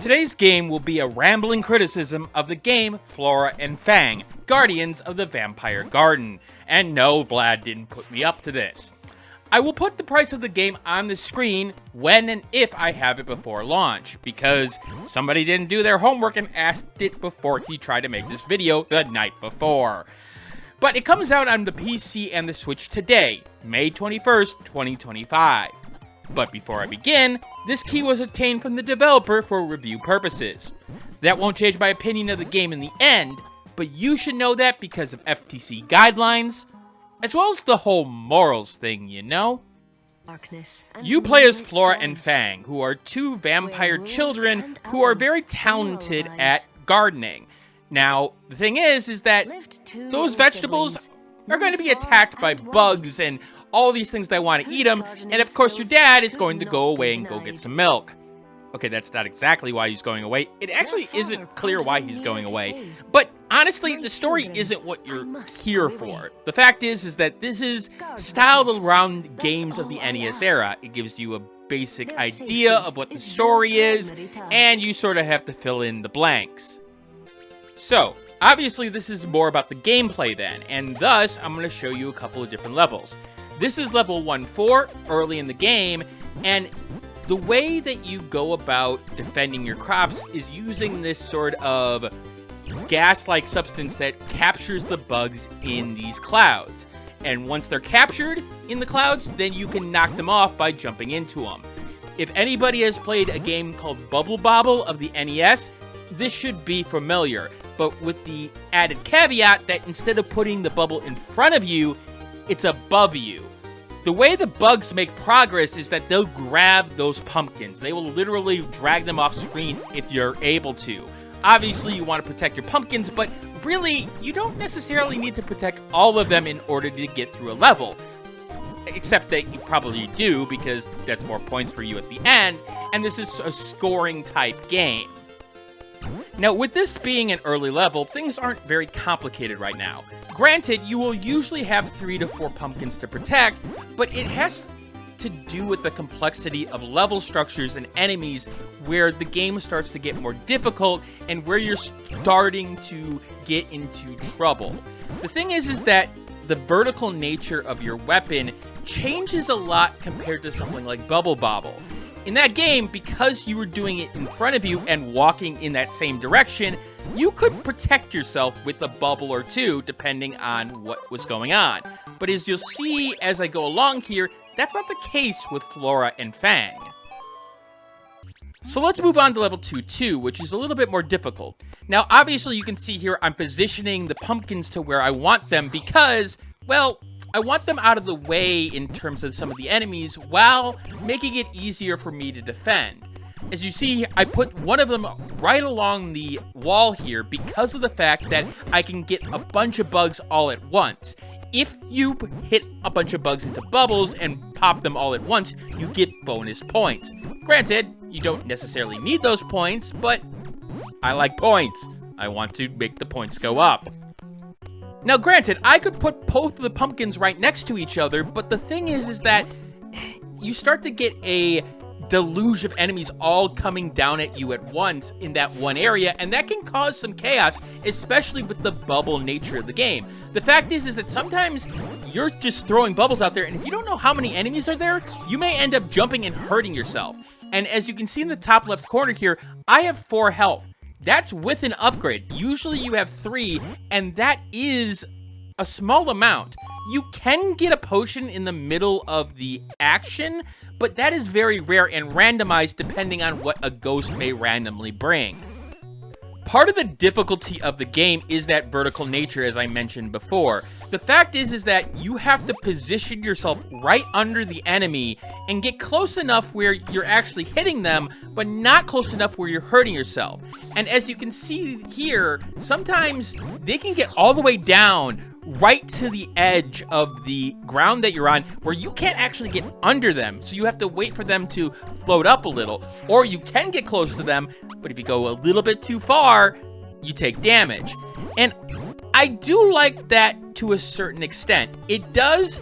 Today's game will be a rambling criticism of the game Flora and Fang, Guardians of the Vampire Garden. And no, Vlad didn't put me up to this. I will put the price of the game on the screen when and if I have it before launch, because somebody didn't do their homework and asked it before he tried to make this video the night before. But it comes out on the PC and the Switch today, May 21st, 2025. But before I begin, this key was obtained from the developer for review purposes. That won't change my opinion of the game in the end, but you should know that because of FTC guidelines, as well as the whole morals thing, you know? You play as Flora and Fang, who are two vampire children who are very talented at gardening. Now, the thing is that those vegetables are going to be attacked by bugs and all these things that want to eat them, and of course your dad is going to go away and go get some milk. Okay, that's not exactly why he's going away. It actually isn't clear why he's going away. But honestly, the story isn't what you're here for. The fact is that this is styled around games of the NES era. It gives you a basic idea of what the story is, and you sort of have to fill in the blanks. So, obviously this is more about the gameplay then, and thus I'm going to show you a couple of different levels. This is level 1-4, early in the game, and the way that you go about defending your crops is using this sort of gas-like substance that captures the bugs in these clouds. And once they're captured in the clouds, then you can knock them off by jumping into them. If anybody has played a game called Bubble Bobble of the NES, this should be familiar, but with the added caveat that instead of putting the bubble in front of you, it's above you. The way the bugs make progress is that they'll grab those pumpkins. They will literally drag them off screen if you're able to. Obviously, you want to protect your pumpkins, but really, you don't necessarily need to protect all of them in order to get through a level. Except that you probably do, because that's more points for you at the end, and this is a scoring type game. Now, with this being an early level, things aren't very complicated right now. Granted, you will usually have 3 to 4 pumpkins to protect, but it has to do with the complexity of level structures and enemies where the game starts to get more difficult and where you're starting to get into trouble. The thing is that the vertical nature of your weapon changes a lot compared to something like Bubble Bobble. In that game, because you were doing it in front of you and walking in that same direction, you could protect yourself with a bubble or two, depending on what was going on. But as you'll see as I go along here, that's not the case with Flora and Fang. So let's move on to level 2-2, which is a little bit more difficult. Now, obviously, you can see here I'm positioning the pumpkins to where I want them because, well, I want them out of the way in terms of some of the enemies while making it easier for me to defend. As you see, I put one of them right along the wall here because of the fact that I can get a bunch of bugs all at once. If you hit a bunch of bugs into bubbles and pop them all at once, you get bonus points. Granted, you don't necessarily need those points, but I like points. I want to make the points go up. Now, granted, I could put both of the pumpkins right next to each other, but the thing is that you start to get a deluge of enemies all coming down at you at once in that one area, and that can cause some chaos, especially with the bubble nature of the game. The fact is that sometimes you're just throwing bubbles out there, and if you don't know how many enemies are there, you may end up jumping and hurting yourself. And as you can see in the top left corner here, I have 4 health. That's with an upgrade. Usually you have 3, and that is a small amount. You can get a potion in the middle of the action, but that is very rare and randomized depending on what a ghost may randomly bring. Part of the difficulty of the game is that vertical nature, as I mentioned before. The fact is that you have to position yourself right under the enemy and get close enough where you're actually hitting them, but not close enough where you're hurting yourself. And as you can see here, sometimes they can get all the way down right to the edge of the ground that you're on where you can't actually get under them. So you have to wait for them to float up a little, or you can get close to them, but if you go a little bit too far, you take damage. And I do like that to a certain extent. It does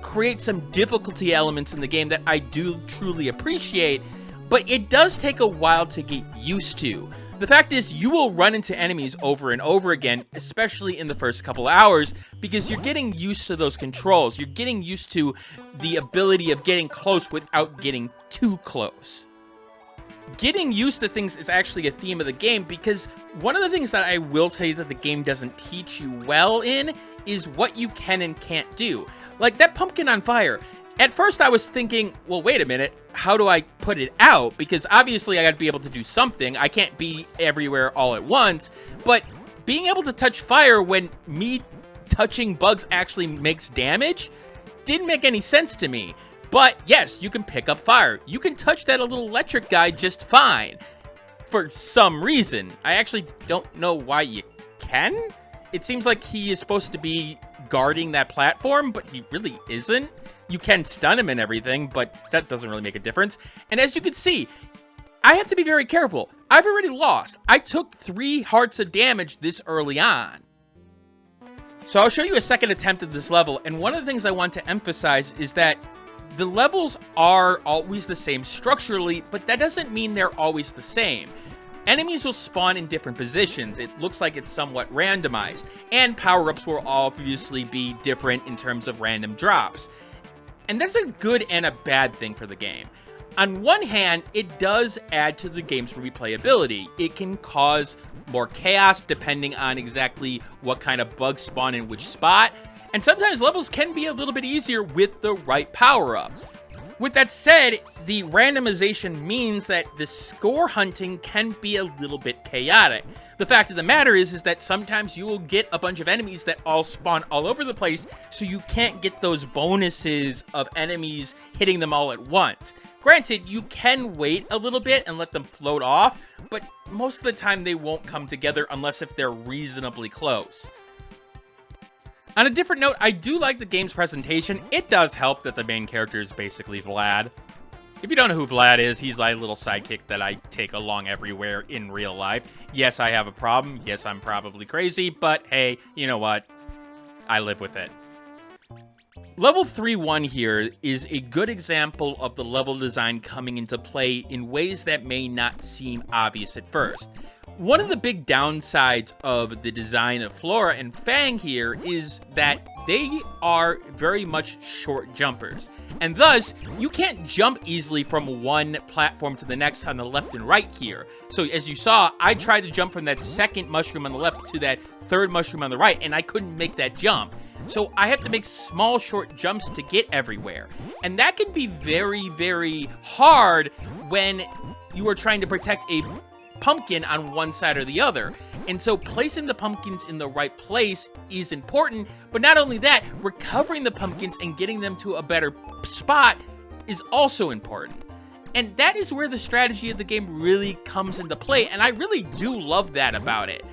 create some difficulty elements in the game that I do truly appreciate, but it does take a while to get used to. The fact is, you will run into enemies over and over again, especially in the first couple hours, because you're getting used to those controls. You're getting used to the ability of getting close without getting too close. Getting used to things is actually a theme of the game, because one of the things that I will say that the game doesn't teach you well in is what you can and can't do. Like that pumpkin on fire. At first I was thinking, well, wait a minute, how do I put it out? Because obviously I gotta be able to do something. I can't be everywhere all at once, but being able to touch fire when me touching bugs actually makes damage didn't make any sense to me. But yes, you can pick up fire. You can touch that little electric guy just fine. For some reason. I actually don't know why you can. It seems like he is supposed to be guarding that platform, but he really isn't. You can stun him and everything, but that doesn't really make a difference. And as you can see, I have to be very careful. I've already lost. I took 3 hearts of damage this early on. So I'll show you a second attempt at this level, and one of the things I want to emphasize is that the levels are always the same structurally, but that doesn't mean they're always the same. Enemies will spawn in different positions. It looks like it's somewhat randomized, and power-ups will obviously be different in terms of random drops. And that's a good and a bad thing for the game. On one hand, it does add to the game's replayability. It can cause more chaos depending on exactly what kind of bugs spawn in which spot, and sometimes levels can be a little bit easier with the right power-up. With that said, the randomization means that the score hunting can be a little bit chaotic. The fact of the matter is that sometimes you will get a bunch of enemies that all spawn all over the place, so you can't get those bonuses of enemies hitting them all at once. Granted, you can wait a little bit and let them float off, but most of the time they won't come together unless if they're reasonably close. On a different note, I do like the game's presentation. It does help that the main character is basically Vlad. If you don't know who Vlad is, he's my little sidekick that I take along everywhere in real life. Yes, I have a problem. Yes, I'm probably crazy, but hey, you know what? I live with it. Level 3-1 here is a good example of the level design coming into play in ways that may not seem obvious at first. One of the big downsides of the design of Flora and Fang here is that they are very much short jumpers. And thus, you can't jump easily from one platform to the next on the left and right here. So as you saw, I tried to jump from that second mushroom on the left to that third mushroom on the right, and I couldn't make that jump. So I have to make small, short jumps to get everywhere. And that can be very, very hard when you are trying to protect a pumpkin on one side or the other. And so placing the pumpkins in the right place is important, but not only that, recovering the pumpkins and getting them to a better spot is also important. And that is where the strategy of the game really comes into play, and I really do love that about it.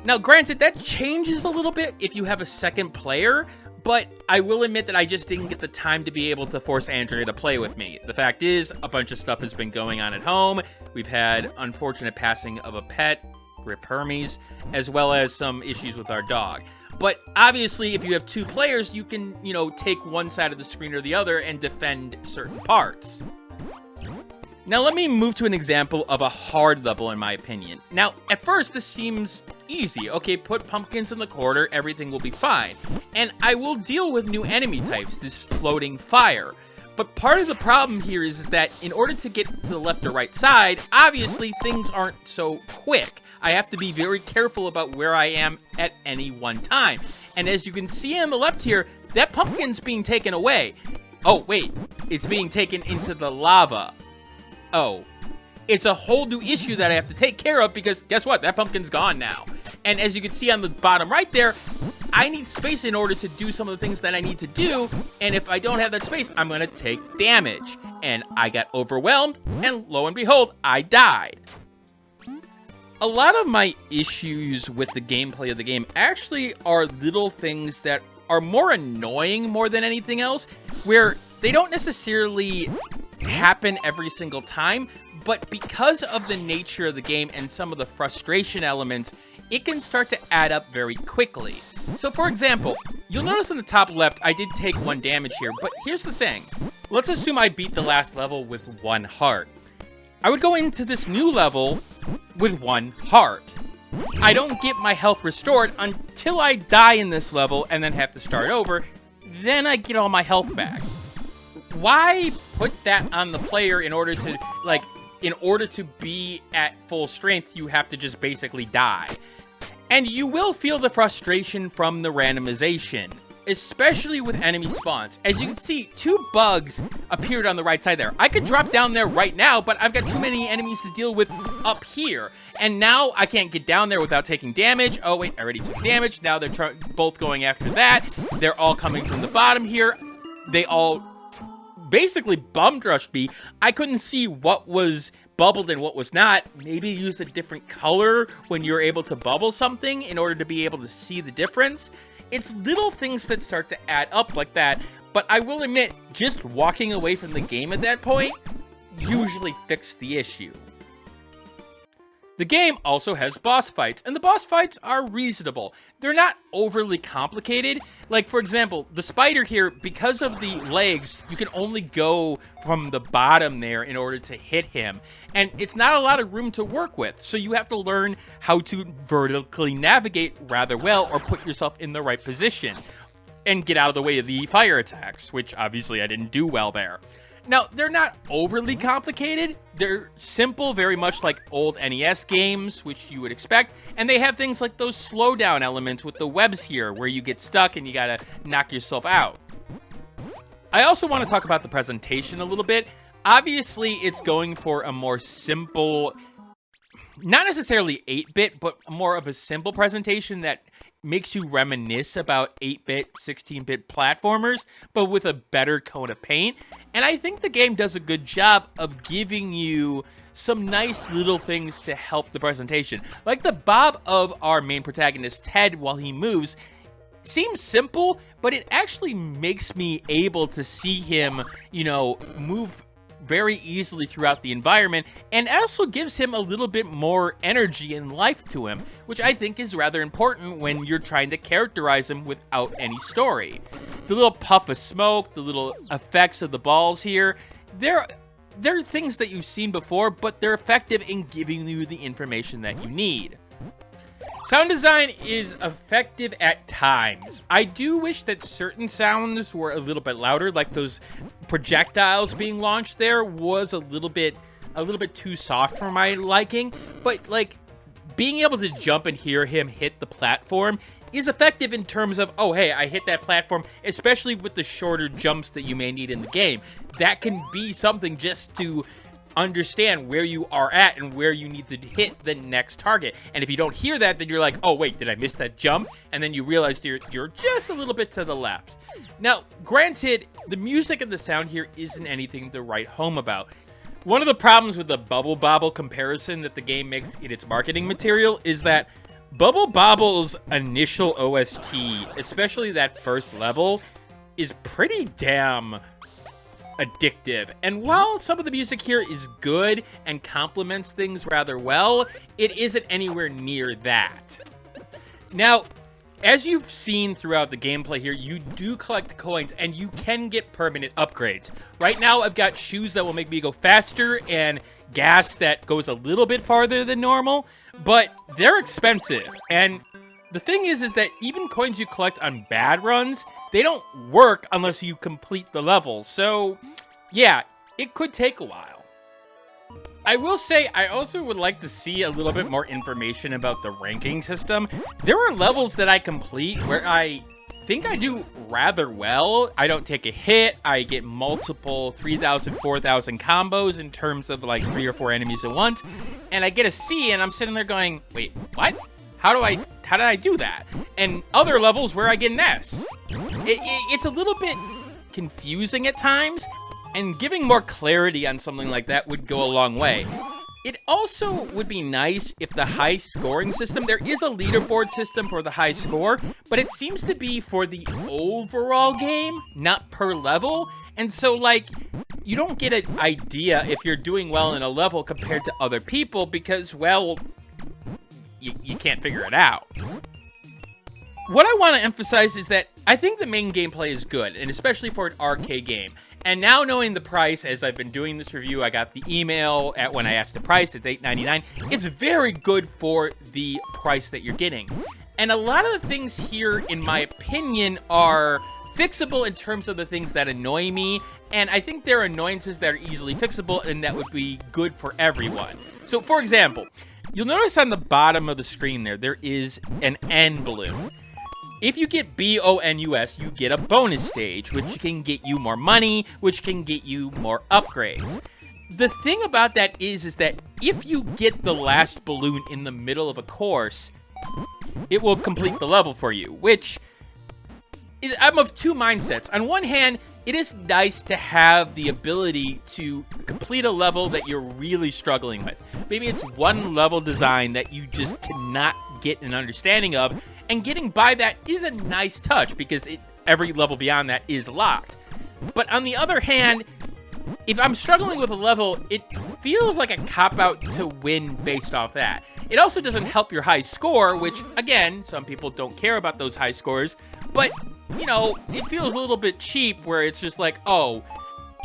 Now, granted, that changes a little bit if you have a second player, but I will admit that I just didn't get the time to be able to force Andrea to play with me. The fact is, a bunch of stuff has been going on at home. We've had unfortunate passing of a pet, Rip Hermes, as well as some issues with our dog. But obviously, if you have 2 players, you can, take one side of the screen or the other and defend certain parts. Now let me move to an example of a hard level in my opinion. Now, at first this seems easy. Okay, put pumpkins in the corner, everything will be fine. And I will deal with new enemy types, this floating fire. But part of the problem here is that in order to get to the left or right side, obviously things aren't so quick. I have to be very careful about where I am at any one time. And as you can see on the left here, that pumpkin's being taken away. Oh, wait, it's being taken into the lava. Oh, it's a whole new issue that I have to take care of because guess what? That pumpkin's gone now. And as you can see on the bottom right there, I need space in order to do some of the things that I need to do. And if I don't have that space, I'm going to take damage. And I got overwhelmed, and lo and behold, I died. A lot of my issues with the gameplay of the game actually are little things that are more annoying more than anything else, where they don't necessarily happen every single time, but because of the nature of the game and some of the frustration elements, it can start to add up very quickly. So for example, you'll notice in the top left, I did take 1 damage here, but here's the thing. Let's assume I beat the last level with 1 heart. I would go into this new level with 1 heart. I don't get my health restored until I die in this level and then have to start over. Then I get all my health back. Why put that on the player in order to, like, in order to be at full strength, you have to just basically die? And you will feel the frustration from the randomization, especially with enemy spawns. As you can see, 2 bugs appeared on the right side there. I could drop down there right now, but I've got too many enemies to deal with up here. And now I can't get down there without taking damage. Oh wait, I already took damage. Now they're both going after that. They're all coming from the bottom here. They all basically bum rushed me. I couldn't see what was bubbled and what was not. Maybe use a different color when you're able to bubble something in order to be able to see the difference. It's little things that start to add up like that, but I will admit, just walking away from the game at that point usually fixed the issue. The game also has boss fights, and the boss fights are reasonable. They're not overly complicated. Like, for example, the spider here, because of the legs, you can only go from the bottom there in order to hit him. And it's not a lot of room to work with, so you have to learn how to vertically navigate rather well or put yourself in the right position and get out of the way of the fire attacks, which obviously I didn't do well there. Now, they're not overly complicated. They're simple, very much like old NES games, which you would expect. And they have things like those slowdown elements with the webs here, where you get stuck and you gotta knock yourself out. I also want to talk about the presentation a little bit. Obviously, it's going for a more simple, not necessarily 8-bit, but more of a simple presentation that makes you reminisce about 8-bit, 16-bit platformers, but with a better coat of paint. And I think the game does a good job of giving you some nice little things to help the presentation. Like the bob of our main protagonist's head while he moves seems simple, but it actually makes me able to see him, you know, move very easily throughout the environment, and also gives him a little bit more energy and life to him, which I think is rather important when you're trying to characterize him without any story. The little puff of smoke, the little effects of the balls here, they're things that you've seen before, but they're effective in giving you the information that you need. Sound design is effective at times. I do wish that certain sounds were a little bit louder, like those projectiles being launched there was a little bit too soft for my liking, but like being able to jump and hear him hit the platform is effective in terms of, oh hey, I hit that platform, especially with the shorter jumps that you may need in the game. That can be something just to understand where you are at and where you need to hit the next target. And if you don't hear that, then you're like, oh wait, did I miss that jump? And then you realize you're just a little bit to the left. Now, granted, the music and the sound here isn't anything to write home about. One of the problems with the Bubble Bobble comparison that the game makes in its marketing material is that Bubble Bobble's initial OST, especially that first level, is pretty damn addictive. And while some of the music here is good and complements things rather well, it isn't anywhere near that. Now, as you've seen throughout the gameplay here, you do collect coins and you can get permanent upgrades. Right now, I've got shoes that will make me go faster and gas that goes a little bit farther than normal, but they're expensive. And the thing is that even coins you collect on bad runs, they don't work unless you complete the level. So, yeah, it could take a while. I will say, I also would like to see a little bit more information about the ranking system. There are levels that I complete where I think I do rather well. I don't take a hit. I get multiple 3,000, 4,000 combos in terms of like 3 or 4 enemies at once. And I get a C and I'm sitting there going, wait, what? How did I do that? And other levels where I get an S. It's a little bit confusing at times, and giving more clarity on something like that would go a long way. It also would be nice if the high scoring system, there is a leaderboard system for the high score, but it seems to be for the overall game, not per level. And so, like, you don't get an idea if you're doing well in a level compared to other people because, well, you can't figure it out. What I want to emphasize is that I think the main gameplay is good, and especially for an arcade game. And now knowing the price, as I've been doing this review, I got the email when I asked the price. It's $8.99. It's very good for the price that you're getting. And a lot of the things here, in my opinion, are fixable in terms of the things that annoy me. And I think there are annoyances that are easily fixable and that would be good for everyone. So, for example, you'll notice on the bottom of the screen there is an N balloon. If you get BONUS, you get a bonus stage, which can get you more money, which can get you more upgrades. The thing about that is that if you get the last balloon in the middle of a course, it will complete the level for you, which is, I'm of two mindsets. On one hand, it is nice to have the ability to complete a level that you're really struggling with. Maybe it's one level design that you just cannot get an understanding of, and getting by that is a nice touch because every level beyond that is locked. But on the other hand, if I'm struggling with a level, it feels like a cop-out to win based off that. It also doesn't help your high score, which, again, some people don't care about those high scores, but, you know, it feels a little bit cheap where it's just like, oh,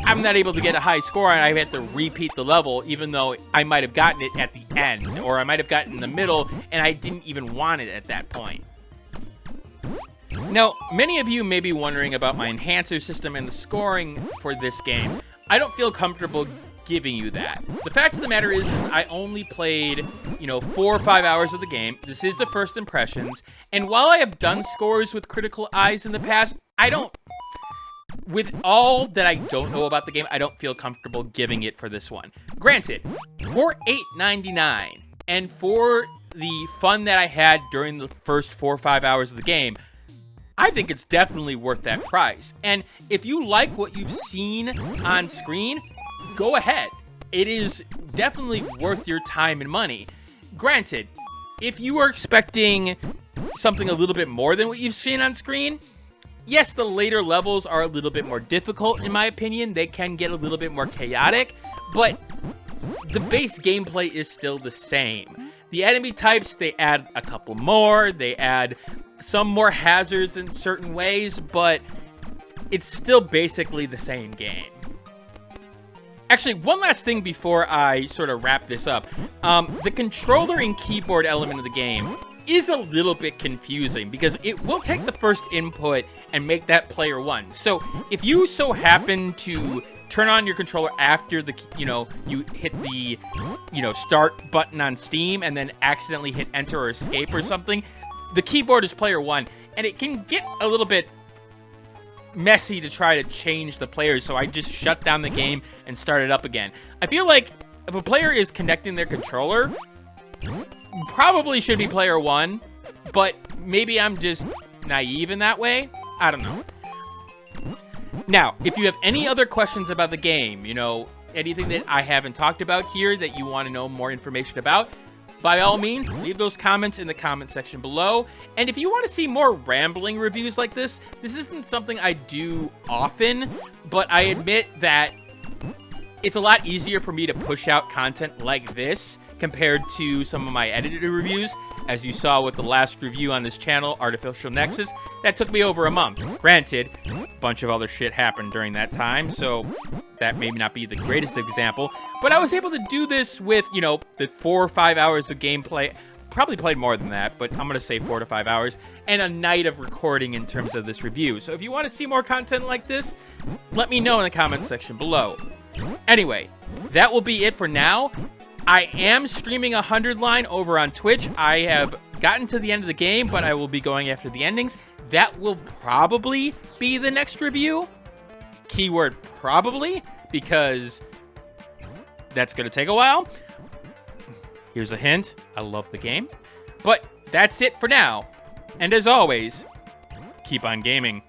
I'm not able to get a high score and I have to repeat the level even though I might have gotten it at the end, or I might have gotten it in the middle and I didn't even want it at that point. Now, many of you may be wondering about my enhancer system and the scoring for this game. I don't feel comfortable giving you that. The fact of the matter is I only played, 4 or 5 hours of the game. This is the first impressions. And while I have done scores with critical eyes in the past, with all that I don't know about the game, I don't feel comfortable giving it for this one. Granted, for $8.99, and for the fun that I had during the first 4 or 5 hours of the game, I think it's definitely worth that price. And if you like what you've seen on screen, go ahead. It is definitely worth your time and money. Granted, if you are expecting something a little bit more than what you've seen on screen, yes, the later levels are a little bit more difficult, in my opinion. They can get a little bit more chaotic, but the base gameplay is still the same. The enemy types, they add a couple more, they add some more hazards in certain ways, but it's still basically the same game. Actually, one last thing before I sort of wrap this up. The controller and keyboard element of the game is a little bit confusing because it will take the first input and make that player one. So if you so happen to turn on your controller after you hit the start button on Steam and then accidentally hit enter or escape or something, the keyboard is player one, and it can get a little bit messy to try to change the players, so I just shut down the game and start it up again. I feel like if a player is connecting their controller, probably should be player one, but maybe I'm just naive in that way. I don't know. Now, if you have any other questions about the game, anything that I haven't talked about here that you want to know more information about, by all means, leave those comments in the comment section below. And if you want to see more rambling reviews like this isn't something I do often, but I admit that it's a lot easier for me to push out content like this compared to some of my edited reviews. As you saw with the last review on this channel, Artificial Nexus, that took me over a month. Granted, a bunch of other shit happened during that time, so that may not be the greatest example, but I was able to do this with, the 4 or 5 hours of gameplay. Probably played more than that, but I'm going to say 4 to 5 hours, and a night of recording in terms of this review. So if you want to see more content like this, let me know in the comment section below. Anyway, that will be it for now. I am streaming 100 line over on Twitch. I have gotten to the end of the game, but I will be going after the endings. That will probably be the next review. Keyword probably, because that's going to take a while. Here's a hint. I love the game. But that's it for now. And as always, keep on gaming.